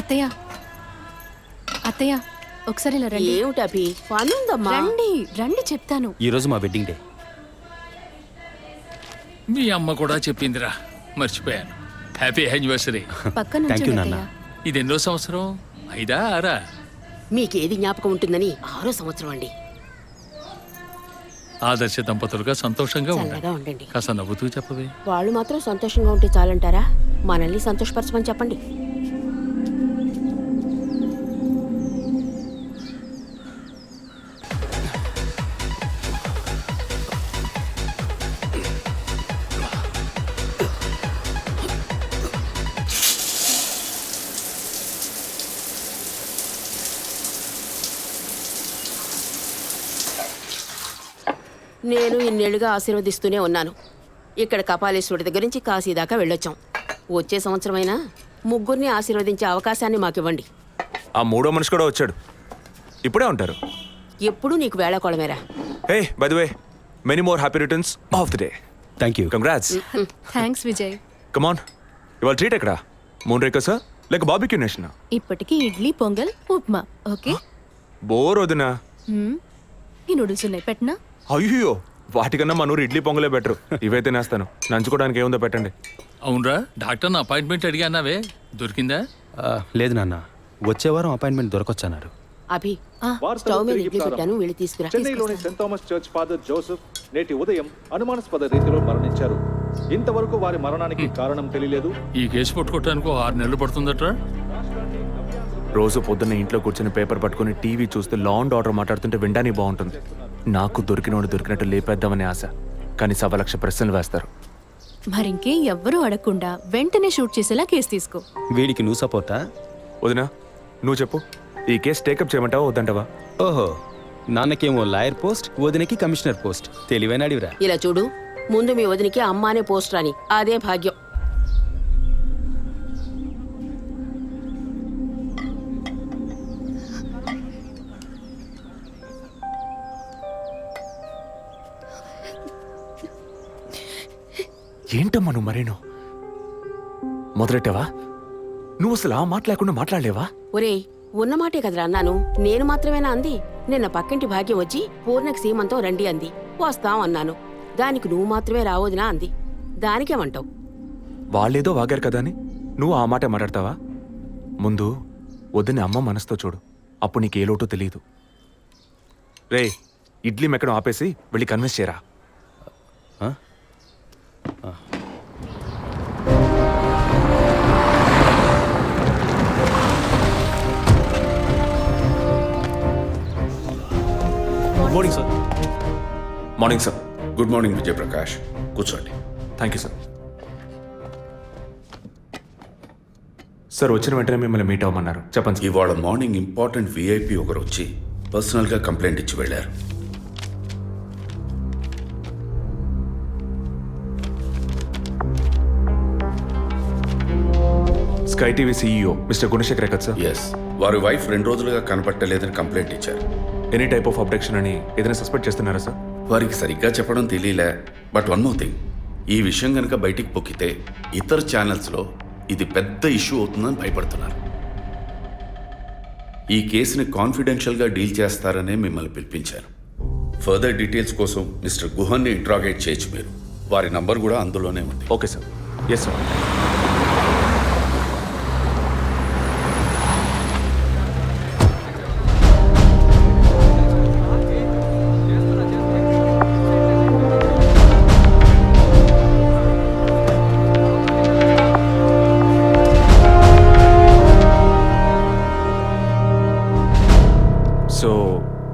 అత్తయ్య అత్తయ్య ఒకసారి ఇలా రండి. ఏమిటి అభి, పనుందమ్మా. రండి రండి చెప్తాను. ఈరోజు మా వెడ్డింగ్ డే. మీ అమ్మ కూడా చెప్పిందిరా, మర్చిపోయాను. Happy anniversary. పక్కన Thank you, నుంచోండి నాన్న. అత్తయ్య. ఇది ఎన్నో సంవత్సరం? 5 6? మీకేది జ్ఞాపకం ఉంటుందని 6వ సంవత్సరం అండి. ఆదర్శ దంపతులుగా సంతోషంగా ఉండాలి. చల్లగా ఉండండి. కాస్త నవ్వుతూ చెప్పవే. వాళ్ళు మాత్రం సంతోషంగా ఉంటే చాలంటారా? మనల్ని సంతోషపరచమని చెప్పండి. నేను ఇన్నేళ్లుగా ఆశీర్వదిస్తూనే ఉన్నాను. ఇక్కడ కపాలేశ్వరుడి దగ్గర నుంచి కాశీ దాకా వెళ్ళొచ్చాం. వచ్చే సంవత్సరమైనా ముగ్గురిని ఆశీర్వదించే అవకాశాన్ని మాకివ్వండి. ఆ మూడో మనిషి కూడా వచ్చాడు. ఇప్పుడే ఉంటారు. ఎప్పుడు నీకు వేళాకోళమేరా. Hey by the way, many more happy returns of the day. Thank you. Congrats. Thanks Vijay. Come on, ఇవాళ ట్రీట్ ఎక్కడా? మూన్ రేకసా లేక బాబిక్యూ నేషన్? ఇప్పటికి ఇడ్లీ పొంగల్ ఉప్మా. ఓకే. బోర్ వదినా. ఈ నూడిల్స్ ఉన్నాయి, పెట్టనా? అయ్యో, వాటికన్నా మన ఊరు ఇడ్లీ పొంగలే బెటర్. ఇవైతే నేస్తాను. నంచుకోవడానికి ఏముందో పెట్టండి. అవునరా, డాక్టర్ అపాయింట్మెంట్ అడిగానావే, దొరికిందా? లేదు నాన్న, వచ్చే వారం అపాయింట్మెంట్ దొరకొచ్చన్నారు. అభి, స్టవ్ మీద ఇడ్లీ పెట్టాను, వెళ్ళి తీసుకురా. చెన్నైలోని Saint Thomas church father Joseph నేటి ఉదయం అనుమానాస్పద రీతిలో మరణించారు. ఇంతవరకు వారి మరణానికి కారణం తెలియలేదు. ఈ కేసు పట్టుకోవటానికి 6 నెలలు పడుతుందట్రా. రోజు పొద్దున్న ఇంట్లో కూర్చొని పేపర్ పట్టుకుని టీవీ చూస్తూ లా అండ్ ఆర్డర్ మాట్లాడుతుంటే వినడానికి బాగుంటుంది. నాకు దొరికినోడు దొరికినట్టు లేపేద్దామనే ఆశ, కానీ 1,00,000 ప్రశ్నలు వేస్తారు. మరింకే ఎవ్వరూ అడగకుండా వెంటనే షూట్ చేసేలా కేసు తీసుకో. వీడికి నువ్వు సపోర్టా? వదినా, నువ్వు చెప్పు, ఈ కేసు టేకప్ చేయమంటావా వద్దంటావా? ఓహో, నాన్నకేమో లాయర్ పోస్ట్, వదినకి కమిషనర్ పోస్ట్. తెలివైన అడివిరా. ఇలా చూడు, ముందు మీ వదినికి అమ్మానే పోస్ట్ రాని, అదే భాగ్యం. ఏంటమ్మా నువ్వు మరేను మొదలెట్టావా? నువ్వు అసలు ఆ మాట లేకుండా మాట్లాడలేవా? ఒరేయ్, ఉన్నమాటే కదరా అన్నాను. నేను మాత్రమేనా అంది? నిన్న పక్కింటి భాగ్యం వచ్చి పూర్ణకి సీమంతం రండి అంది. వస్తాం అన్నాను. దానికి నువ్వు మాత్రమే రావద్దునా అంది. దానికేమంటావు? వాళ్ళేదో వాగారు కదా అని నువ్వు ఆ మాట మాట్లాడతావా? ముందు వద్దని అమ్మ మనసుతో చూడు, అప్పుడు నీకు ఏ లోటో తెలియదు. రే, ఇడ్లీ మెక్కడం ఆపేసి వెళ్ళి కన్విన్స్ చేయరా. Morning sir. Morning sir. Good morning Vijayaprakash, కూర్చోండి. Thank you sir. సార్, వచ్చిన వెంటనే మిమ్మల్ని మీట్ అవ్వమన్నారు. చెప్పండి సార్. ఇవాళ మార్నింగ్ ఇంపార్టెంట్ విఐపి ఒకరు వచ్చి పర్సనల్గా కంప్లైంట్ ఇచ్చి వెళ్ళారు. Sky TV CEO mister Gunasekhar కదా సార్? ఎస్, వారి వైఫ్ 2 రోజులుగా కనపట్టలేదని కంప్లైంట్ ఇచ్చారు. ఎనీ టైప్ ఆఫ్ అబ్డక్షన్ అని ఏదైనా సస్పెక్ట్ చేస్తున్నారా సార్? వారికి సరిగ్గా చెప్పడం తెలియలే. బట్ వన్ మోర్ థింగ్, ఈ విషయం కనుక బయటికి పొక్కితే ఇతర ఛానల్స్లో ఇది పెద్ద ఇష్యూ అవుతుందని భయపడుతున్నారు. ఈ కేసుని కాన్ఫిడెన్షియల్గా డీల్ చేస్తారనే మిమ్మల్ని పిలిపించారు. ఫర్దర్ డీటెయిల్స్ కోసం మిస్టర్ గుహన్ని ఇంట్రాగేట్ చేయొచ్చు మీరు. వారి నంబర్ కూడా అందులోనే ఉంది. Okay sir. Yes sir. So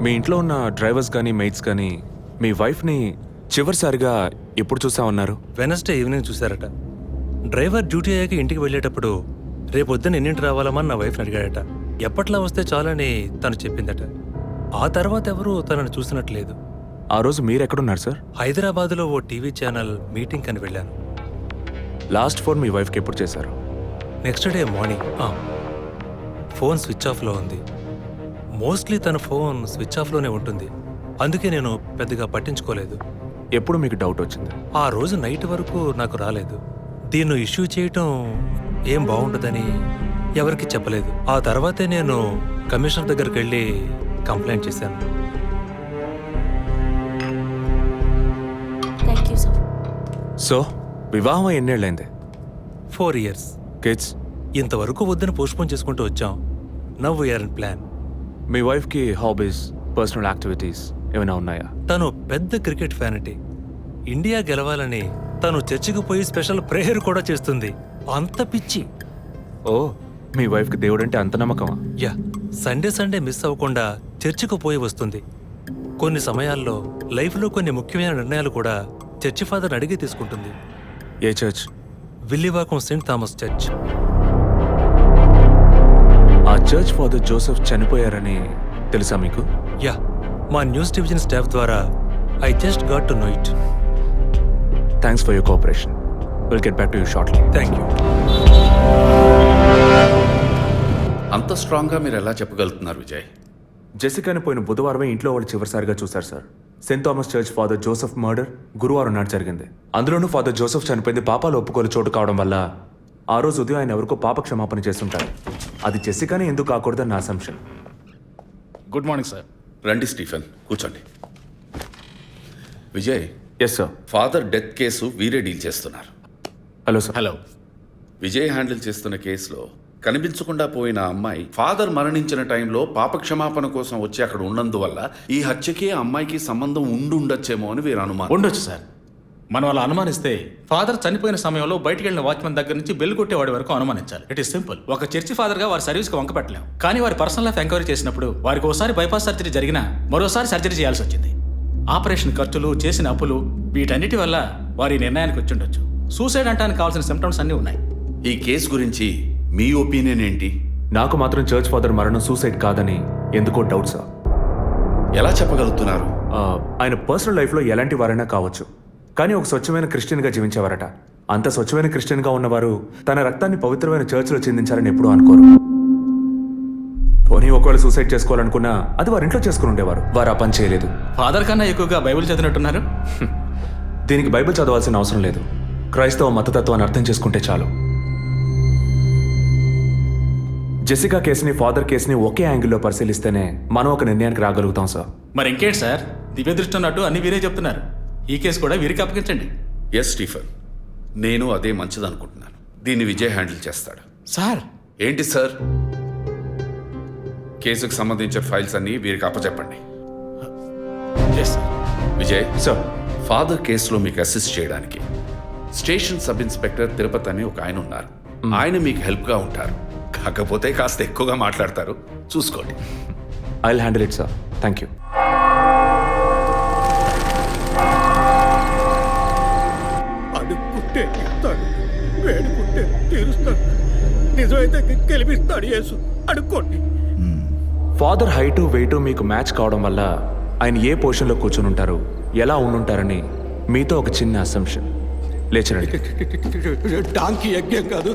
మీ ఇంట్లో ఉన్న డ్రైవర్స్ కానీ మెయిట్స్ కానీ మీ వైఫ్ని చివరిసారిగా ఎప్పుడు చూసా ఉన్నారు? వెనస్డే ఈవినింగ్ చూశారట. డ్రైవర్ డ్యూటీ అయ్యాక ఇంటికి వెళ్ళేటప్పుడు రేపొద్దున ఎన్నింటి రావాలమని నా వైఫ్ని అడిగాడట. ఎప్పట్లా వస్తే చాలని తను చెప్పిందట. ఆ తర్వాత ఎవరూ తనను చూసినట్లేదు. ఆ రోజు మీరు ఎక్కడున్నారు సార్? హైదరాబాద్లో ఓ టీవీ ఛానల్ మీటింగ్ అని వెళ్ళాను. లాస్ట్ ఫోన్ మీ వైఫ్కి ఎప్పుడు చేశారు? Next day morning. Phone switch ఆఫ్లో ఉంది. మోస్ట్లీ తన ఫోన్ స్విచ్ ఆఫ్లోనే ఉంటుంది. అందుకే నేను పెద్దగా పట్టించుకోలేదు. ఎప్పుడు మీకు డౌట్ వచ్చింది? ఆ రోజు నైట్ వరకు నాకు రాలేదు. దీన్ని ఇష్యూ చేయటం ఏం బాగుండదని ఎవరికి చెప్పలేదు. ఆ తర్వాతే నేను కమిషనర్ దగ్గరికి వెళ్ళి కంప్లైంట్ చేశాను. Thank you sir. సో వివాహం ఎన్నేళ్ళైంది? 4 years. కిడ్స్? ఇంతవరకు వద్దని పోస్ట్పోన్ చేసుకుంటూ వచ్చాం. Now we're in plan. మీ వైఫ్కి హాబీస్, పర్సనల్ యాక్టివిటీస్ ఏమైనా ఉన్నాయా? తను పెద్ద క్రికెట్ ఫ్యానిటీ. ఇండియా గెలవాలని తను చర్చికి పోయి స్పెషల్ ప్రేయర్ కూడా చేస్తుంది. అంత పిచ్చి. ఓ, మీ వైఫ్కి దేవుడంటే అంత నమ్మకమా? యా, సండే మిస్ అవ్వకుండా చర్చికి పోయి వస్తుంది. కొన్ని సమయాల్లో లైఫ్లో కొన్ని ముఖ్యమైన నిర్ణయాలు కూడా చర్చి ఫాదర్ అడిగి తీసుకుంటుంది. ఏ church? Villivakkam Saint Thomas church. ఆ చర్చ్ ఫాదర్ జోసెఫ్ చనిపోయారని తెలుసా మీకు? యా, మా న్యూస్ డివిజన్ స్టాఫ్ ద్వారా I just got to know it. Thanks for your cooperation. Will get back to you shortly. Thank you. అంత స్ట్రాంగ్గా మీరు ఎలా చెప్పగలుగుతున్నారు విజయ్? జెసికాని పోయిన బుధవారమే ఇంట్లో వాళ్ళు చివరిసారిగా చూశారు sir. Saint Thomas church father Joseph murder గురువారం నాడు జరిగింది. అందులోనూ ఫాదర్ జోసెఫ్ చనిపోయింది పాపాలు ఒప్పుకోలు చోటు కావడం వల్ల ఆ రోజు ఉదయం ఆయన ఎవరికో పాప క్షమాపణ చేస్తుంటారు. అది జెసికానే ఎందుకు కాకూడదని నా అసంప్షన్. Good morning sir. రండి స్టీఫెన్, కూర్చోండి. Vijay, yes sir. Father death case వీరే డీల్ చేస్తున్నారు. Hello sir. Hello. Vijay handle చేస్తున్న కేసులో కనిపించకుండా పోయిన అమ్మాయి ఫాదర్ మరణించిన టైంలో పాప క్షమాపణ కోసం వచ్చి అక్కడ ఉన్నందువల్ల ఈ హత్యకి ఆ అమ్మాయికి సంబంధం ఉండొచ్చేమో అని వీరు అనుమానం. ఉండొచ్చు సార్. మనం అలా అనుమానిస్తే ఫాదర్ చనిపోయిన సమయంలో బయటికి వెళ్ళిన వాచ్మెన్ దగ్గర నుంచి బెల్ కొట్టేవాడి వరకు అనుమానించాలి. It is simple. ఒక చర్చి ఫాదర్ గా వారి సర్వీస్ కి వంక పెట్టలేం. కానీ వారి పర్సనల్ లైఫ్ ఎంక్వైరీ చేసినప్పుడు వారికి ఒకసారి బైపాస్ సర్జరీ జరిగినా మరోసారి సర్జరీ చేయాల్సి వచ్చింది. ఆపరేషన్ ఖర్చులు, చేసిన అప్పులు, వీటన్నిటి వల్ల వారి నిర్ణయానికి వచ్చి ఉండొచ్చు. సూసైడ్ అంటానికి కావాల్సిన సిమ్టమ్స్ అన్నీ ఉన్నాయి. ఈ కేసు గురించి మీ ఒపీనియన్ ఏంటి? నాకు మాత్రం చర్చ్ ఫాదర్ మరణం సూసైడ్ కాదని ఎందుకో డౌట్ సార్. ఎలా చెప్పగలుగుతున్నారు? ఆయన పర్సనల్ లైఫ్లో ఎలాంటి వారైనా కావచ్చు, కానీ ఒక స్వచ్ఛమైన క్రిస్టియన్గా జీవించేవారట. అంత స్వచ్ఛమైన క్రిస్టియన్గా ఉన్నవారు తన రక్తాన్ని పవిత్రమైన చర్చ్లో చెందించారని ఎప్పుడూ అనుకోరు. పోనీ ఒకవేళ సూసైడ్ చేసుకోవాలనుకున్నా అది వారి ఇంట్లో చేసుకుని ఉండేవారు. వారు ఆ పని చేయలేదు. ఫాదర్ కన్నా ఎక్కువగా బైబిల్ చదివినట్టున్నారు. దీనికి బైబిల్ చదవాల్సిన అవసరం లేదు. క్రైస్తవ మతతత్వాన్ని అర్థం చేసుకుంటే చాలు. జెసికా కేసుని, ఫాదర్ కేసుని ఒకే యాంగిల్లో పరిశీలిస్తేనే మనం ఒక నిర్ణయానికి రాగలుగుతాం సార్. మరి ఇంకేంటి సార్, దివ్య దృష్టి ఉన్నట్టు అన్ని వీరే చెప్తున్నారు. ఈ కేసు కూడా వీరికి అప్పగించండి. ఎస్ స్టీఫెన్, నేను అదే మంచిదనుకుంటున్నాను. దీన్ని విజయ్ హ్యాండిల్ చేస్తాడు. సార్. ఏంటి సార్? కేసుకు సంబంధించిన ఫైల్స్ అన్ని వీరికి అప్పచెప్పండి. Yes sir. Vijay sir, father కేసులో మీకు అసిస్ట్ చేయడానికి స్టేషన్ సబ్ ఇన్స్పెక్టర్ తిరుపతి అని ఒక ఆయన ఉన్నారు. ఆయన మీకు హెల్ప్గా ఉంటారు. కాకపోతే కాస్త ఎక్కువగా మాట్లాడతారు, చూసుకోండి. I will handle it sir. Thank you. అడుక్కుంటే ఇస్తాడు, వేడుకుంటే తీరుస్తాడు, నిజమైతే గెలిపిస్తాడు యేసు. అడుక్కోండి. ఫాదర్ హైటు వెయిటు మీకు మ్యాచ్ కావడం వల్ల ఆయన ఏ పొజిషన్లో కూర్చుని ఉంటారు, ఎలా ఉండుంటారని మీతో ఒక చిన్న అసంప్షన్. లేచరండి. డాంకీ యజ్ఞం కాదు,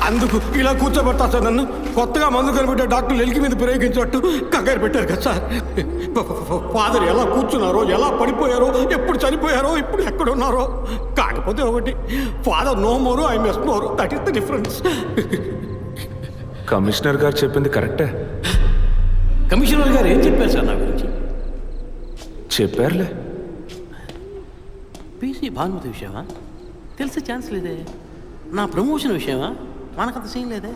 అందుకు ఇలా కూర్చోబెడతా సార్ నన్ను. కొత్తగా మందు కనిపెట్టే డాక్టర్లు ఎలికి మీద ప్రయోగించినట్టు కంగారు పెట్టారు కదా సార్. ఫాదర్ ఎలా కూర్చున్నారో, ఎలా పడిపోయారో, ఎప్పుడు చనిపోయారో, ఇప్పుడు ఎక్కడున్నారో. కాకపోతే ఒకటి, father no more, I miss more. That is the difference. Commissioner గారు చెప్పింది కరెక్టే. కమిషనర్ గారు ఏం చెప్పారు సార్ నా గురించి? చెప్పారులే. పీసీ భానుమతి విషయమా? తెలిసే ఛాన్స్ లేదే. నా ప్రమోషన్ విషయమా? మనకంత సీన్ లేదే.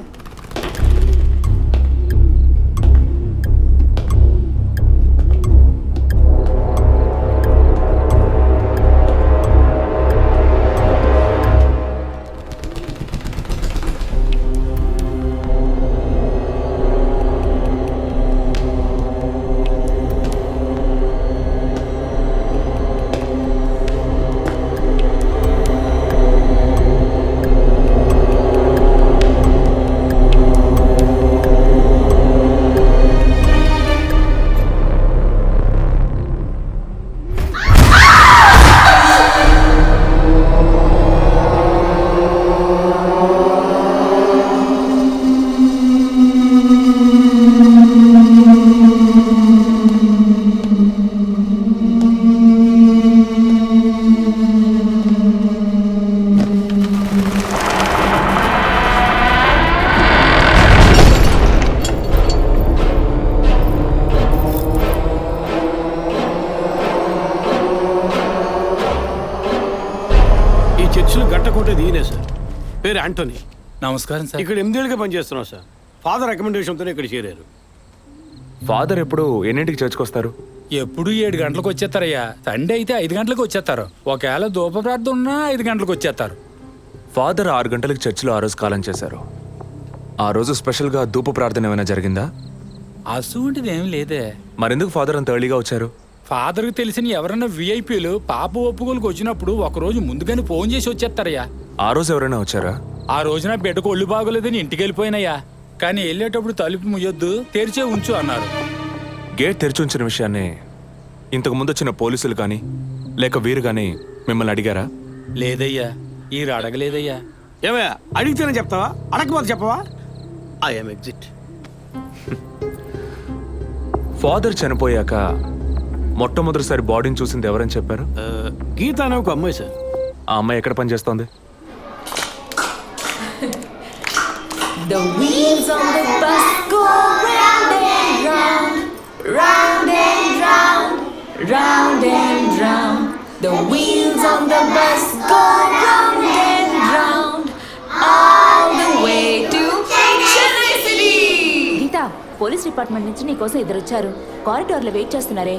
పేరు యాంటోనీ. నమస్కారం సార్. ఇక్కడ 8 ఏళ్ళుగా పనిచేస్తున్నాం సార్. ఫాదర్ రికమెండేషన్తోనే ఇక్కడ చేరారు. ఫాదర్ ఎప్పుడు ఎన్నింటికి చర్చ్కి వస్తారు? ఎప్పుడు 7 గంటలకు వచ్చేస్తారయ్యా. సండే అయితే 5 గంటలకు వచ్చేస్తారు. ఒకవేళ ధూప ప్రార్థన ఉన్నా 5 గంటలకు వచ్చేస్తారు. ఫాదర్ 6 గంటలకు చర్చిలో ఆ రోజు కాలం చేశారు. ఆ రోజు స్పెషల్గా ధూప ప్రార్థన ఏమైనా జరిగిందా? అసువంటిది ఏం లేదే. మరెందుకు ఫాదర్ అంత ఎర్లీగా వచ్చారు? ఫాదర్కి తెలిసిన ఎవరైనా విఐపీలు పాప ఒప్పుకోలకు వచ్చినప్పుడు ఒకరోజు ముందుగానే ఫోన్ చేసి వచ్చేస్తారయ్యా. ఆ రోజు ఎవరైనా వచ్చారా? ఆ రోజున బిడ్డకు ఒళ్ళు బాగోలేదని ఇంటికి వెళ్ళిపోయినయ్యా. కానీ వెళ్ళేటప్పుడు తలుపు ముయ్యొద్దు, తెరిచే ఉంచు అన్నారు. గేట్ తెరిచి ఉంచిన విషయాన్ని ఇంతకు ముందు వచ్చిన పోలీసులు కానీ లేక వీరు కానీ మిమ్మల్ని అడిగారా? లేదయ్యా, ఈ అడగలేదయ్యా. ఏమయ్యా అడిగితేనే చెప్తావా, అడగకపోతే చెప్పవా? I'm exit. ఫాదర్ చనిపోయాక మొట్టమొదటిసారి బాడీని చూసింది ఎవరని చెప్పారు? గీత అనే ఒక అమ్మాయి సార్. ఆ అమ్మాయి ఎక్కడ పనిచేస్తోంది? The wheels on the bus go round and round, round and round, round and round. The wheels on the bus go round and round, all the way to Chennai City. Geetha, police department నుంచి నీకోసం ఇద్దరు వచ్చారు. కారిడార్లో wait చేస్తున్నారే.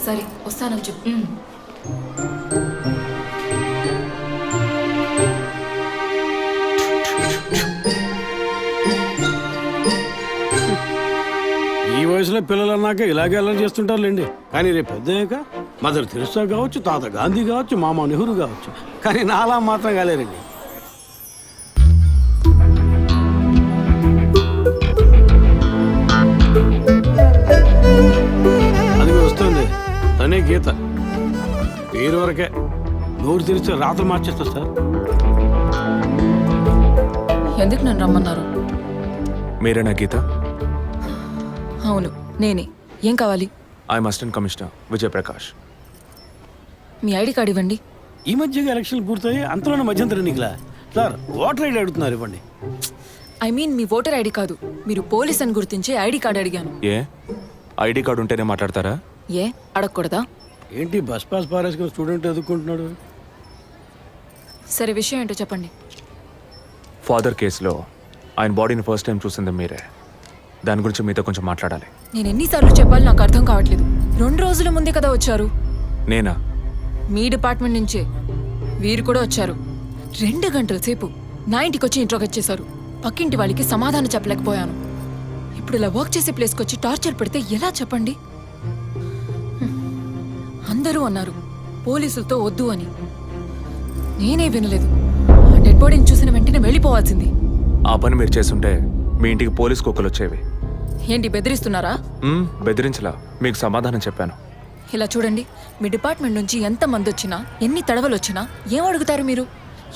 సరే వస్తానని చెప్పు. ఈ వయసులో పిల్లలు అన్నాక ఇలాగే అల్లరి చేస్తుంటారులేండి. కానీ రేపు పెద్దయ్యాక మదర్ తెరిసా కావచ్చు, తాత గాంధీ కావచ్చు, మామ నెహ్రూ కావచ్చు. కానీ నాలా మాత్రం కాలేరండి. అది వస్తుంది తనే గీత. పేరు వరకే, నోరు తెరిస్తే రాత్రి మార్చేస్తా సార్. ఎందుకు నన్ను రమ్మన్నారు? మీరేనా గీత? అవును నేనే. ఏం కావాలి? I'm assistant commissioner Vijay Prakash. Me ID card ఇవ్వండి. ఈ మధ్యగా ఎలక్షన్లు పూర్తయి అంతలోనే మధ్యంతర ఎన్నికలా సార్? ఓటర్ ఐడి అడుగుతున్నారు, ఇవ్వండి. I mean me voter ID కాదు, మీరు పోలీస్ అని గుర్తించే ఐడి కార్డ్ అడిగాను. ఏ ఐడి కార్డు ఉంటేనే మాట్లాడతారా? ఏ అడగకూడదా? ఏంటి బస్ పాస్ పారేసుకుని స్టూడెంట్ ఎదుర్కొంటున్నాడు? సరే విషయం ఏంటో చెప్పండి. ఫాదర్ కేసులో ఆయన బాడీని ఫస్ట్ టైం చూసింది మీరే. దాని గురించి మీతో కొంచెం మాట్లాడాలి. నేను ఎన్నిసార్లు చెప్పాలి, నాకు అర్థం కావట్లేదు. 2 రోజుల ముందే కదా వచ్చారు. నేనా? మీ డిపార్ట్మెంట్ నుంచే వీరు కూడా వచ్చారు. 2 గంటల సేపు నా ఇంటికి వచ్చి ఇంట్రోగేట్ చేశారు. పక్కింటి వాళ్ళకి సమాధానం చెప్పలేకపోయాను. ఇప్పుడు ఇలా వర్క్ చేసే ప్లేస్కి వచ్చి టార్చర్ పెడితే ఎలా చెప్పండి? అందరూ అన్నారు పోలీసులతో వద్దు అని. నేనే వినలేదు. ఆ డెడ్ బాడీని చూసిన వెంటనే వెళ్ళిపోవాల్సింది. ఆ పని మీరు చేస్తుంటే మీ ఇంటికి పోలీస్ కుక్కలు వచ్చేవి. ఏంటి బెదిరిస్తున్నారా? బెదిరించలా, మీకు సమాధానం చెప్పాను. ఇలా చూడండి, మీ డిపార్ట్మెంట్ నుంచి ఎంతమంది వచ్చినా, ఎన్ని తడవలు వచ్చినా ఏం అడుగుతారు మీరు?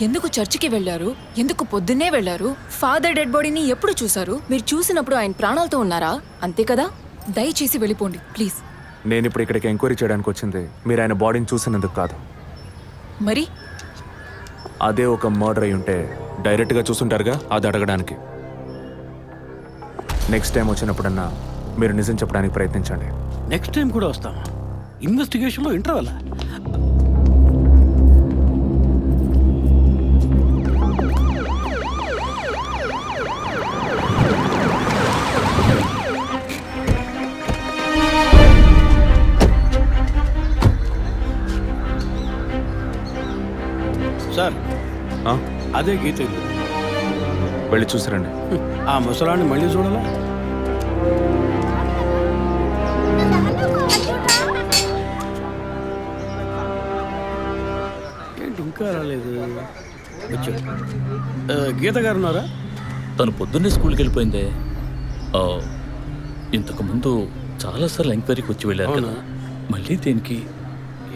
ఎందుకు చర్చికి వెళ్ళారు? ఎందుకు పొద్దున్నే వెళ్ళారు? ఫాదర్ డెడ్ బాడీని ఎప్పుడు చూశారు? మీరు చూసినప్పుడు ఆయన ప్రాణాలతో ఉన్నారా? అంతే కదా. దయచేసి వెళ్ళిపోండి ప్లీజ్. నేను ఇప్పుడు ఇక్కడికి ఎంక్వైరీ చేయడానికి వచ్చింది మీరు ఆయన బాడీని చూసినందుకు కాదు. మరి అదే ఒక మర్డర్ అయి ఉంటే డైరెక్ట్గా చూసుంటారుగా, అది అడగడానికి. నెక్స్ట్ టైం వచ్చినప్పుడన్నా మీరు నిజం చెప్పడానికి ప్రయత్నించండి. నెక్స్ట్ టైం కూడా వస్తాం. ఇన్వెస్టిగేషన్లో ఇంటర్వల్. సార్ అదే గీత ఇల్లు. వెళ్ళి చూసిరండి. ఆ ముసలాన్ని మళ్ళీ చూడాలా? ఏంటి ఇంకా రాలేదు? గీత గారు ఉన్నారా? తను పొద్దున్నే స్కూల్కి వెళ్ళిపోయిందే. ఇంతకుముందు చాలాసార్లు ఎంక్వైరీకి వచ్చి వెళ్ళారు కదా, మళ్ళీ దేనికి?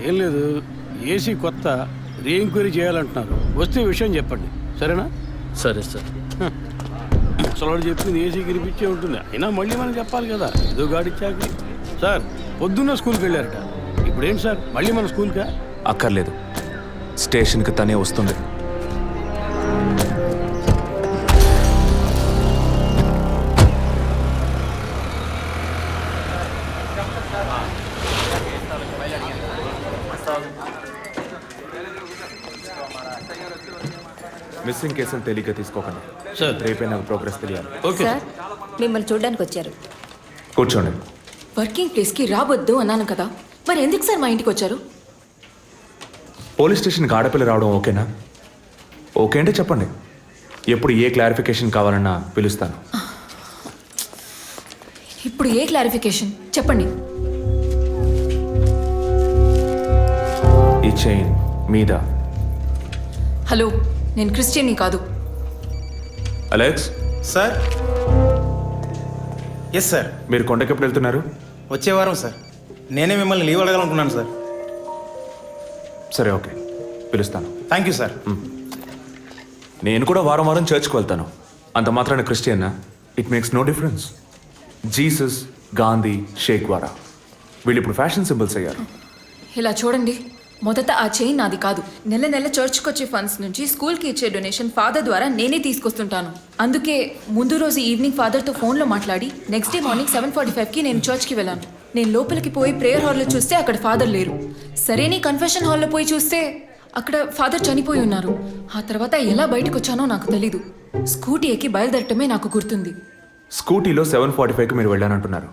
ఏం లేదు, ఏసీ కొత్త రీ ఎంక్వైరీ చేయాలంటున్నారు. వస్తే విషయం చెప్పండి, సరేనా? సరే సార్. ముసలాడు చెప్పింది ఏసీ గిరిపించే ఉంటుంది. అయినా మళ్ళీ మనం చెప్పాలి కదా, ఏదో గాడిచ్చాక. సార్ పొద్దున్న స్కూల్కి వెళ్ళారట, ఇప్పుడేంటి సార్ మళ్ళీ మన స్కూల్కా? అక్కర్లేదు, స్టేషన్కి తనే వస్తుంది. మిస్సింగ్ కేసులు తేలిగ్గా తీసుకోకండి. సార్. రేపే నాకు ప్రోగ్రెస్ తెలియాలి. ఓకే సార్ మిమ్మల్ని చూడడానికి వచ్చారు. కూర్చోండి. వర్కింగ్ ప్లేస్కి రావద్దు అన్నాను కదా, మరి ఎందుకు సార్ మా ఇంటికి వచ్చారు? పోలీస్ స్టేషన్కి ఆడపిల్ల రావడం ఓకేనా? ఓకే అంటే చెప్పండి. ఎప్పుడు ఏ క్లారిఫికేషన్ కావాలన్నా పిలుస్తాను. ఇప్పుడు ఏ క్లారిఫికేషన్ చెప్పండి. ఈ చైన్ మీద. హలో, నేను క్రిస్టియన్ని కాదు. Alex, sir. Yes sir. మీరు కొండకి ఎప్పుడు వెళ్తున్నారు? వచ్చే వారం సార్. నేనే మిమ్మల్ని లీవ్ అడగాలనుకున్నాను సార్. సరే, ఓకే, పిలుస్తాను. Thank you sir. నేను కూడా వారం వారం చర్చ్కి వెళ్తాను. అంత మాత్రాన క్రిస్టియన్నా? It makes no difference. Jesus, Gandhi, షేక్ వారా వీళ్ళు ఇప్పుడు ఫ్యాషన్ సింబల్స్ అయ్యారు. ఇలా చూడండి, మొదట ఆ చైన్ నాది కాదు. నెల నెల చర్చ్కి వచ్చే ఫండ్స్ నుంచి స్కూల్కి ఇచ్చే డొనేషన్ ఫాదర్ ద్వారా నేనే తీసుకొస్తుంటాను. అందుకే ముందు రోజు ఈవినింగ్ ఫాదర్తో ఫోన్లో మాట్లాడి నెక్స్ట్ డే మార్నింగ్ 7:45కి నేను చర్చ్కి వెళ్ళాను. నేను లోపలికి పోయి ప్రేయర్ హాల్లో చూస్తే అక్కడ ఫాదర్ లేరు. సరే, నీ కన్ఫెషన్ హాల్లో పోయి చూస్తే అక్కడ ఫాదర్ చనిపోయి ఉన్నారు. ఆ తర్వాత ఎలా బయటకు వచ్చానో నాకు తెలీదు. స్కూటీ ఎక్కి బయలుదేరటమే నాకు గుర్తుంది. స్కూటీలో 7:45కి మీరు వెళ్ళానంటున్నారు.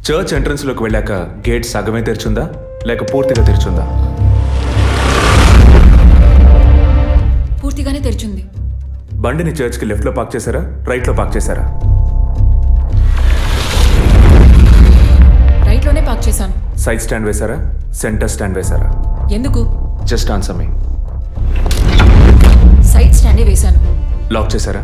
చర్చ్ ఎంట్రన్స్లోకి వెళ్ళాక గేట్ సగమే తెరిచుందా లేక పూర్తిగా తెరిచుందా? పూర్తిగానే తెరిచింది. బండిని చర్చ్కి లెఫ్ట్లో పార్క్ చేశారా, రైట్లో పార్క్ చేశారా? రైట్లోనే పార్క్ చేశాను. సైడ్ స్టాండ్ వేశారా, సెంటర్ స్టాండ్ వేశారా? ఎందుకు? జస్ట్ ఆన్సర్ మీ. సైడ్ స్టాండే వేశాను. లాక్ చేశారా?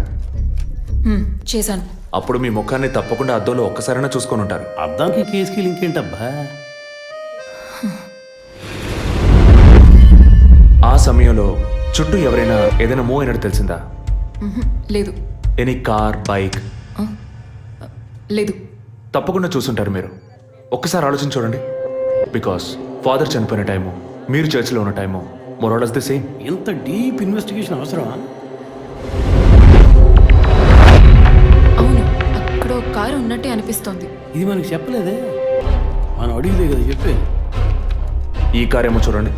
చేశాను. అప్పుడు మీ ముఖాన్ని తప్పకుండా అద్దంలో ఒక్కసారైనా చూసుకొని ఉంటారు. అద్దానికి కేసుకి లింక్ ఏంటబ్బా? ఆ సమయంలో చుట్టూ ఎవరైనా ఏదైనా మూవ్ అయినట్టు తెలిసిందా? లేదు. Any car, bike? లేదు. తప్పకుండా చూసుంటారు మీరు. ఒక్కసారి ఆలోచించి చూడండి. బికాస్ ఫాదర్ చనిపోయిన టైము, మీరు చర్చిలో ఉన్న టైము మోరాలస్ ది సేమ్. ఎంత డీప్ ఇన్వెస్టిగేషన్ అవసరమా? అవును, అక్కడ ఒక కారు ఉన్నట్టే అనిపిస్తోంది. ఇది మనకి చెప్పలేదే, మనం అడిగితే కదా చెప్పేది. ఈ కార్ ఏమో చూడండి.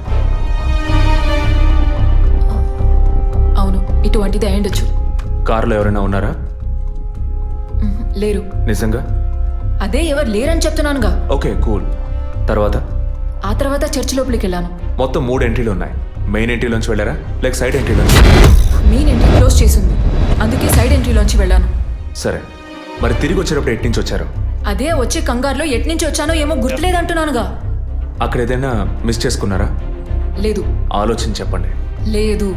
అవును, ఇటువంటిది అయ్యుండొచ్చు. కారులో ఎవరైనా ఉన్నారా? లేరు. నిజంగా? అదే ఎవరు లేరని చెప్తున్నానుగా. Okay, cool. తర్వాత? ఆ తర్వాత చర్చ్ లోపలికి వెళ్ళాను. మొత్తం 3 ఎంట్రీలు ఉన్నాయి. మెయిన్ ఎంట్రీలోంచి వెళ్ళారా లేక సైడ్ ఎంట్రీలోంచి? మెయిన్ ఎంట్రీ క్లోజ్ చేసింది, అందుకే సైడ్ ఎంట్రీలోంచి వెళ్ళాను. సరే, మరి తిరిగి వచ్చేటప్పుడు ఎట్నుంచి వచ్చారు? అదే వచ్చే కంగారులో ఎట్నుంచి వచ్చానో ఏమో గుర్తులేదంటున్నానుగా. అక్కడ ఏదైనా మిస్ చేసుకున్నారా? లేదు. ఆలోచించి చెప్పండి. లేదు.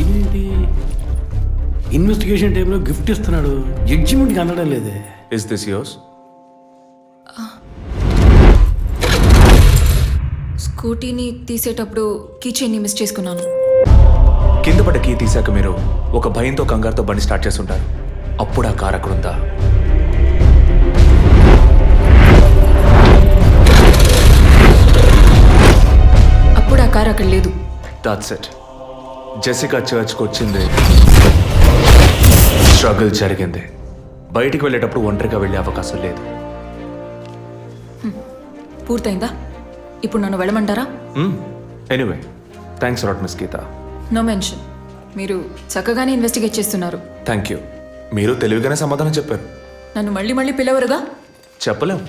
ఏంటి ఇన్వెస్టిగేషన్ టైంలో గిఫ్ట్ ఇస్తున్నాడు, జడ్జిమెంట్కి అందడం లేదే. Is this yours? స్కూటీని తీసేటప్పుడు కీచైన్ని మిస్ చేసుకున్నాను. కింద పడ్డ కీ తీసాక మీరు ఒక భయంతో కంగారుతో బండి స్టార్ట్ చేస్తుంటారు. అప్పుడు ఆ కార్ అక్కడ ఉందా? అప్పుడు ఆ కారు అక్కడ లేదు. That's it. జెసికా చర్చ్కి వచ్చింది, స్ట్రగుల్ జరిగింది. బయటికి వెళ్ళేటప్పుడు ఒంటరిగా వెళ్ళే అవకాశం లేదు. పూర్తయిందా? ఇప్పుడు నన్ను వెళ్ళమంటారా? Anyway, thanks lot miss Geetha. No mention. మీరు చక్కగానే ఇన్వెస్టిగేట్ చేస్తున్నారు. Thank you. మీరు తెలివిగానే సమాధానం చెప్పారు. నన్ను మళ్ళీ మళ్ళీ పిలవరుగా? చెప్పలేం.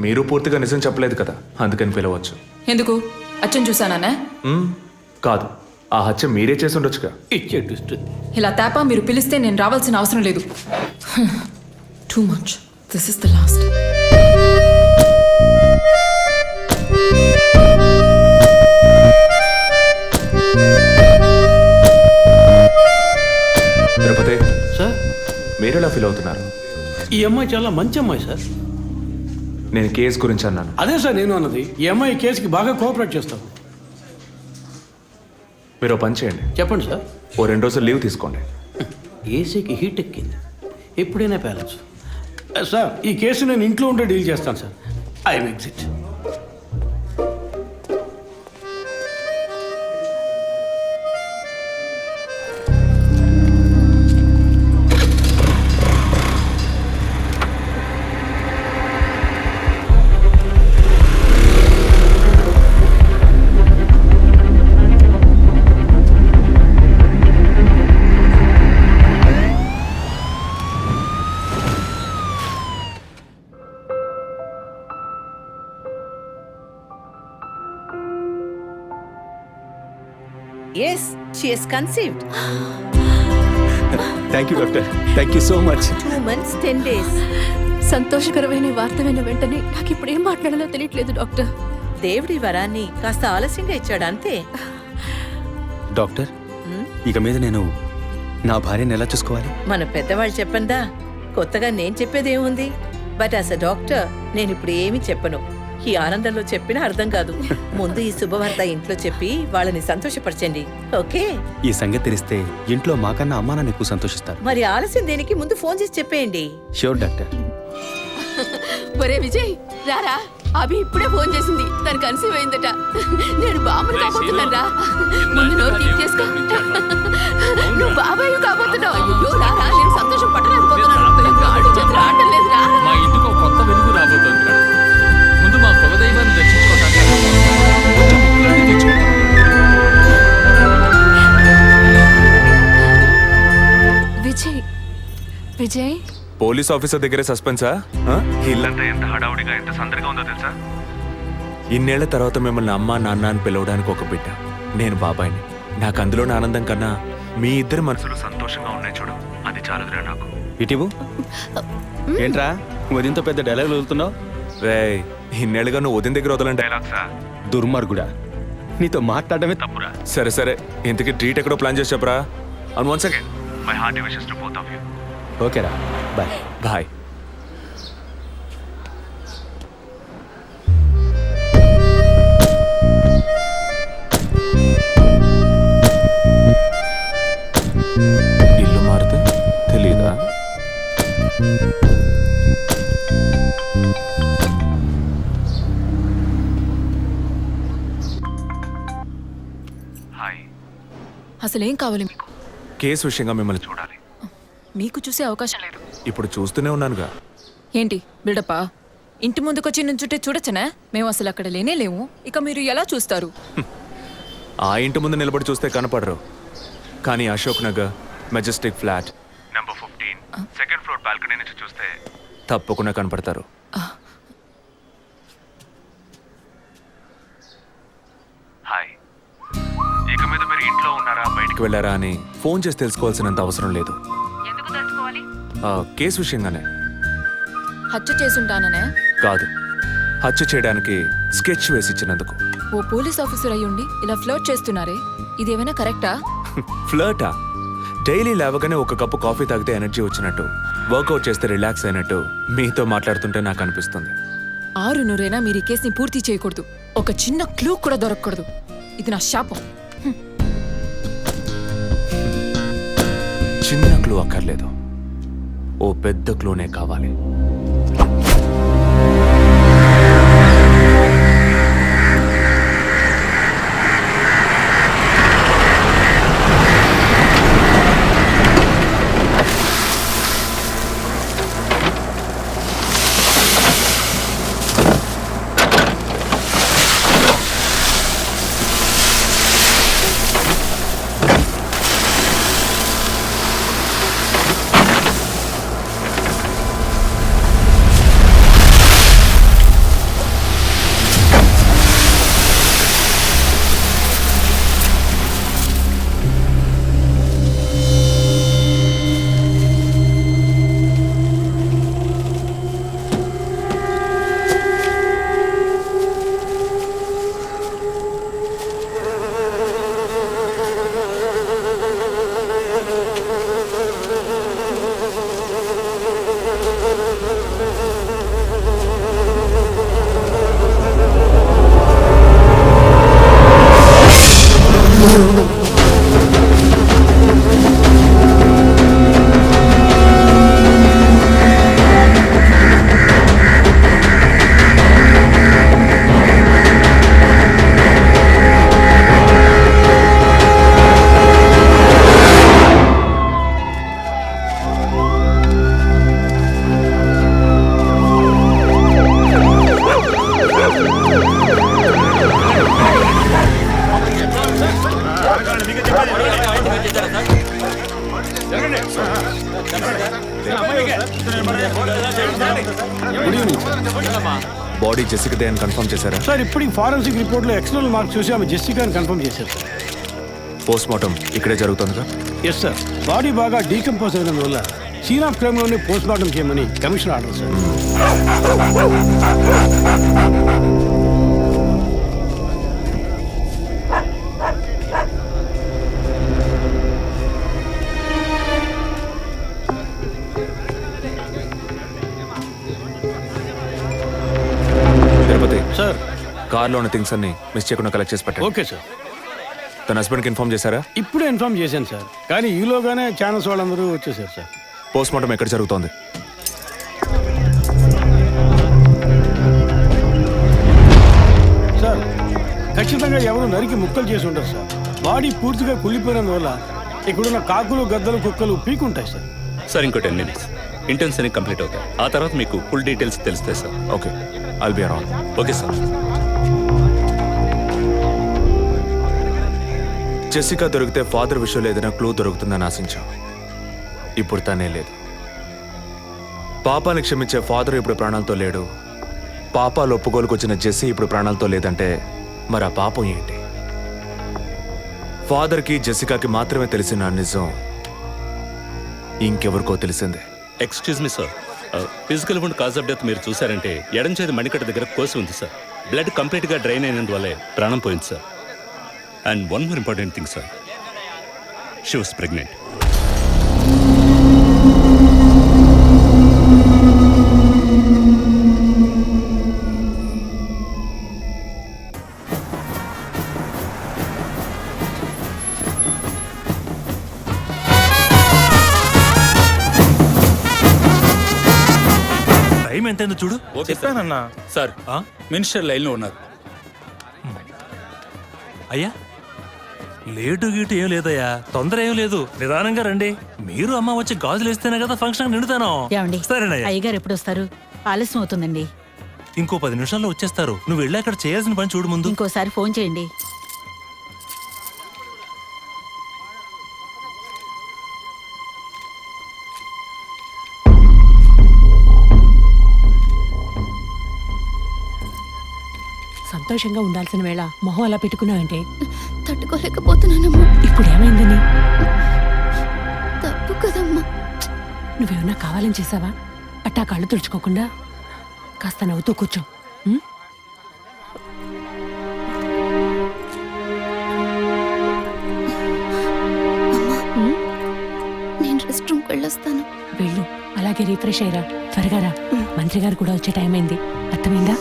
మీరు పూర్తిగా నిజం చెప్పలేదు కదా, అందుకని పిలవచ్చు. ఎందుకు? అచ్చం చూసానా? కాదు, ఆ హత్య మీరే చేసి ఉండొచ్చుగా. ఇచ్చే ట్విస్ట్. ఇలా తేపా మీరు పిలిస్తే నేను రావాల్సిన అవసరం లేదు. Too much. This is the last. Tirupati sir, మీరు ఎలా ఫీల్ అవుతున్నారు? ఈ అమ్మాయి చాలా మంచి అమ్మాయి సార్. నేను కేసు గురించి అన్నాను. అదే సార్ నేను అన్నది. ఈ అమ్మాయి కేసుకి బాగా కోఆపరేట్ చేస్తాం. మీరు పని చేయండి. చెప్పండి సార్. 2 రోజులు లీవ్ తీసుకోండి. ఏసీకి హీట్ ఎక్కింది, ఎప్పుడైనా ప్యాలెన్స్. సార్, ఈ కేసు నేను ఇంట్లో ఉంటే డీల్ చేస్తాను sir. I exit. Yes she has conceived. Thank you doctor, thank you so much. 2 months 10 days. సంతోషకరమైన వార్త విన్న వెంటనే నాకు ఇప్పుడు ఏం మాట్లాడాలో తెలియట్లేదు డాక్టర్. దేవుడి వరాన్ని కాస్త ఆలస్యంగా ఇచ్చాడు అంతే. డాక్టర్, ఇక మీద నేను నా భార్యను ఎలా చూసుకోవాలి? మన పెద్దవాళ్ళు చెప్పందా, కొత్తగా నేను చెప్పేదేముంది? బట్ యాజ్ అ డాక్టర్ నేను ఇప్పుడు ఏమీ చెప్పను. ఈ ఆనందంలో చెప్పినా అర్థం కాదు. ముందు ఈ శుభవార్త ఇంట్లో చెప్పి వాళ్ళని సంతోషపరచండి, ఓకే? ఈ సంగతి తెలిస్తే ఇంట్లో మాకన్నా అమ్మా నాన్న ఎక్కువ సంతోషిస్తారు. మరి ఆలస్యం దేనికి, ముందు ఫోన్ చేసి చెప్పేయండి. Sure doctor. ఒరే విజయ్, రారా. అభి ఇప్పుడే ఫోన్ చేసింది, తను కన్సీవ్ అయిందట. నేను బాబుని కాబోతున్నాను రా. ముందు నోరు తీపి చేసుకో. నువ్వు బాబాయ్ కాబోతున్నావు. అయ్యో రారా, నేను సంతోషం పట్టలేకపోతున్నాను. ఆడు చేతులు ఆడటం లేదు రా. మా ఇంటికి ఒక కొత్త వెలుగు రాబోతోంది మేడం. ముందు మా కులదైవాన్ని దర్శించుకోవడానికి కొంచెం ముక్కులన్నీ తెచ్చుకుంటాం. విజయ్, విజయ్ పోలీస్ ఆఫీసర్ దగ్గరే సస్పెన్సా? ఇల్లంతా ఎంత హడావుడిగా ఎంత సందడిగా ఉందో తెలుసా? ఇన్నేళ్ల తర్వాత మిమ్మల్ని అమ్మా నాన్న అని పిలవడానికి ఒక బిడ్డ. నేను బాబాయిని. నాకు అందులోని ఆనందం కన్నా మీ ఇద్దరి మనసులు సంతోషంగా ఉన్నాయి చూడు, అది చాలదురా నాకు. ఇటీవు ఏంట్రా ఉదయంతో పెద్ద డైలాగ్ వదులుతున్నావు? రే, ఇన్నేళ్ళుగా నువ్వు ఉదయం దగ్గర వదలని డైలాగ్సా? దుర్మార్గుడా, నీతో మాట్లాడమే తప్పురా. సరే సరే, ఇంతకీ ట్రీట్ ఎక్కడో ప్లాన్ చేసి చెప్పరా? And once again my hearty wishes to both of you. ఓకేరా, బాయ్. బాయ్. ఇల్లు మారితే తెలీదా? అసలేం కావాలి మీకు? కేసు విషయంగా మిమ్మల్ని చూడాలి. మీకు చూసే అవకాశం లేదు. ఇప్పుడు చూస్తూనే ఉన్నానుగా. ఏంటి బిల్డప్పా? ఇంటి ముందుకొచ్చి నుంచుంటే చూడొచ్చనా? మేము అసలు అక్కడ లేనే లేము. ఇక మీరు ఎలా చూస్తారు? ఆ ఇంటి ముందు నిలబడి చూస్తే కనపడరు, కానీ Ashok Nagar Majestic flat number 15 second floor balcony నుంచి చూస్తే తప్పకుండా కనపడతారు. హాయ్. ఇక మీద మీరు ఇంట్లో ఉన్నారా బయటికి వెళ్ళారా అని ఫోన్ చేసి తెలుసుకోవాల్సినంత అవసరం లేదు. కేసు విషయంగానే. హత్య చేసుంటాననే కాదు, హత్య చేయడానికి స్కెచ్ వేసి ఇచ్చినందుకు. ఓ పోలీస్ ఆఫీసర్ అయ్యుండి ఇలా ఫ్లర్ట్ చేస్తున్నారే, ఇదేమైనా కరెక్టా? ఫ్లర్టా? డైలీ లేవగానే ఒక కప్పు కాఫీ తాగితే ఎనర్జీ వచ్చినట్టు, వర్కౌట్ చేస్తే రిలాక్స్ అయినట్టు మీతో మాట్లాడుతుంటే నాకు అనిపిస్తుంది. 6 మీరు ఈ కేసుని పూర్తి చేయకూడదు. ఒక చిన్న క్లూ కూడా దొరకకూడదు. ఇది నా శాపం. చిన్న క్లూ అక్కర్లేదు, ఓ పెద్ద క్లూనే కావాలి. బాడీ జెసికాదే అని కన్ఫర్మ్ చేశారా? సార్ ఇప్పుడు ఈ ఫారెన్సిక్ రిపోర్ట్లో ఎక్స్టర్నల్ మార్క్స్ చూసి ఆమె జెసికా అని కన్ఫర్మ్ చేశారు. పోస్ట్ మార్టం ఇక్కడే జరుగుతుందిగా? ఎస్ సార్, బాడీ బాగా డీకంపోజ్ అయినందువల్ల సీన్ ఆఫ్ క్రైమ్లోనే పోస్ట్ మార్టం చేయమని commissioner order sir. Tirupati sir, కార్లో ఉన్న థింగ్స్ అన్ని మిస్ చేయకుండా కలెక్ట్ చేసి పెట్టండి. Okay sir. తన హస్బెండ్కి ఇన్ఫార్మ్ చేశారా? ఇప్పుడే ఇన్ఫార్మ్ చేశాను సార్, కానీ ఈలోగానే ఛానల్స్ వాళ్ళందరూ వచ్చేసారు సార్. పోస్ట్ మార్టం ఎక్కడ జరుగుతోంది? సార్, ఖచ్చితంగా ఎవరు నరికి ముక్కలు చేసి ఉంటారు సార్. బాడీ పూర్తిగా కుళ్ళిపోయినందువల్ల ఇక్కడున్న కాకులు, గద్దలు, కుక్కలు పీకుంటాయి సార్. సార్ ఇంకో 10 minutes ఇంటర్న్స్ అన్ని కంప్లీట్ అవుతాయి. ఆ తర్వాత మీకు ఫుల్ డీటెయిల్స్ తెలుస్తాయి sir. Okay, I'll be around. Okay sir. Jessica దొరికితే ఫాదర్ విషయంలో ఏదైనా క్లూ దొరుకుతుందని ఆశించాం. ఇప్పుడు తనే లేదు. పాపాన్ని క్షమించే ఫాదర్ ఇప్పుడు ప్రాణాలతో లేడు. పాపాలు ఒప్పుకోలుకొచ్చిన జెస్సీ ఇప్పుడు ప్రాణాలతో లేదంటే మరి ఆ పాపం ఏంటి? ఫాదర్కి జెసికాకి మాత్రమే తెలిసిన నిజం ఇంకెవరికో తెలిసిందే. Excuse me sir, physical wound cause of death మీరు చూసారంటే ఎడం చేతి మణికట్ట దగ్గర కోసి ఉంది సార్. బ్లడ్ కంప్లీట్గా డ్రైన్ అయినందువల్లే ప్రాణం పోయింది సార్. And one more important thing sir, she was pregnant. Time ఎంతైందో చూడు. చెప్పానన్నా. సార్, మినిస్టర్ లైన్లో ఉన్నారు. అయ్యా, లేటు గీటు ఏం లేదయ్యా, తొందర ఏం లేదు, నిదానంగా రండి. మీరు అమ్మ వచ్చి గాజులు వేస్తేనే కదా ఫంక్షన్ నిండుతాను. సరేనయ్యా. అయ్యగారు ఎప్పుడు వస్తారు? ఆలస్యం అవుతుందండి. ఇంకో 10 నిమిషాల్లో వచ్చేస్తారు. నువ్వు వెళ్ళి అక్కడ చేయాల్సిన పని చూడు ముందు. ఇంకోసారి ఫోన్ చేయండి. సంతోషంగా ఉండాల్సిన వేళ మొహం అలా పెట్టుకున్నావంటే తట్టుకోలేకపోతున్నానమ్మా. ఇప్పుడు ఏమైందని? తప్పు కదమ్మా. నువ్వేమన్నా కావాలని చేసావా? అట్టా కళ్ళు తుడుచుకోకుండా కాస్త నవ్వుతూ కూర్చో. నేను రెస్ట్ రూమ్కి వెళ్ళొస్తాను. వెళ్ళు, అలాగే రీఫ్రెష్ అయ్యరా. త్వరగా రా, మంత్రి గారు కూడా వచ్చే టైం అయింది. అర్థమైందా?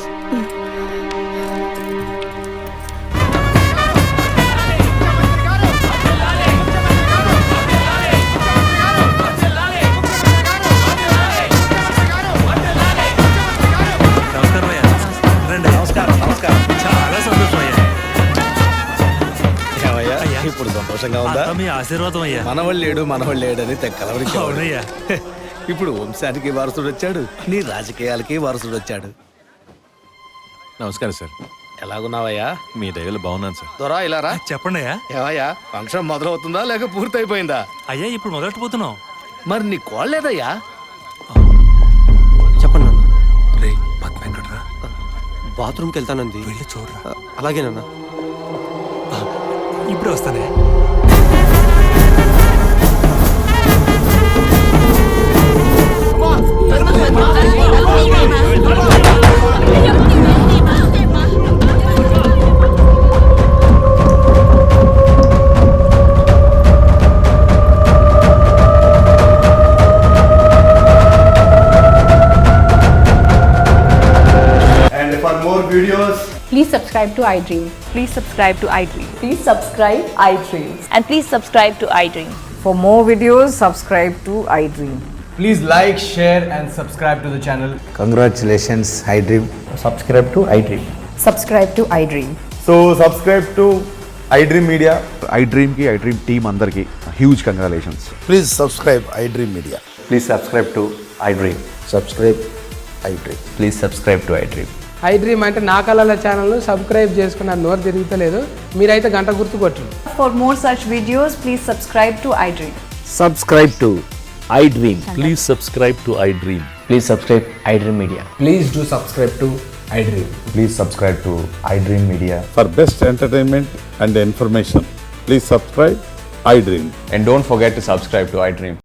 చాలా సంతోషం అయ్యా. ఇప్పుడు సంతోషంగా ఉందా? మీ ఆశీర్వాదం అయ్యా. మనవాళ్ళు లేడు అని తెక్కలవరికి. అవునయ్యా. ఇప్పుడు వంశానికి వారసుడు వచ్చాడు, నీ రాజకీయాలకి వారసుడు వచ్చాడు. నమస్కారం సార్. ఎలాగున్నావయ్యా? మీ దయలో బాగున్నాను సార్. దొరా ఇలా రా. చెప్పండి అయ్యా. ఏవయ్యా, ఫంక్షన్ మొదలవుతుందా లేక పూర్తయిపోయిందా? అయ్యా, ఇప్పుడు మొదలెట్టబోతున్నాం. మరి నీ కోళ్ళేదయ్యా? చెప్పండి నాన్న. రే, పద్మ ఎక్కడ్రా? బాత్రూమ్కి వెళ్తానంది. వెళ్ళి చూడరా. అలాగేనన్నా. ఇప్పుడు వస్తానే. And for more videos, Please subscribe to iDream. Please subscribe to iDream. Please subscribe iDream. And please subscribe to iDream. For more videos, subscribe to iDream. please like, share and subscribe to the channel. Congratulations, iDream. Subscribe to iDream. Subscribe to iDream. So subscribe to iDream Media. iDream కి iDream team అందరికి huge congratulations. Please subscribe iDream Media. Please subscribe to iDream. Subscribe iDream. Please subscribe to iDream. iDream అంటే నా కళల ఛానల్ను subscribe చేసుకున్న నోరు తిరుగుతలేదు. మీరైతే గంట గుర్తు కొట్టండి. For more such videos, please subscribe to iDream. Subscribe to iDream. Please subscribe to iDream. Please subscribe iDream Media. Please do subscribe to iDream. Please subscribe to iDream Media. For best entertainment and information Please subscribe iDream. And don't forget to subscribe to iDream.